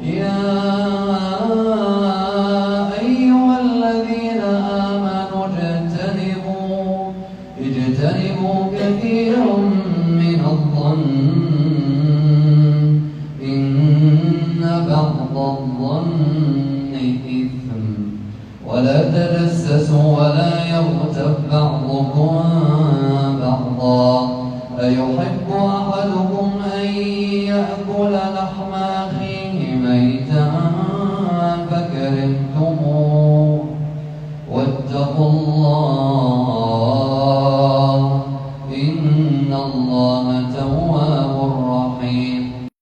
يا أيها الذين آمنوا اجتنبوا كثيرا من الظن إن بعض الظن إثم ولا تجسسوا ولا يغتب بعضكم بعضا أيحب أحدكم أن يأكل لحم أخيه ميتا فكرهتموه واتقوا الله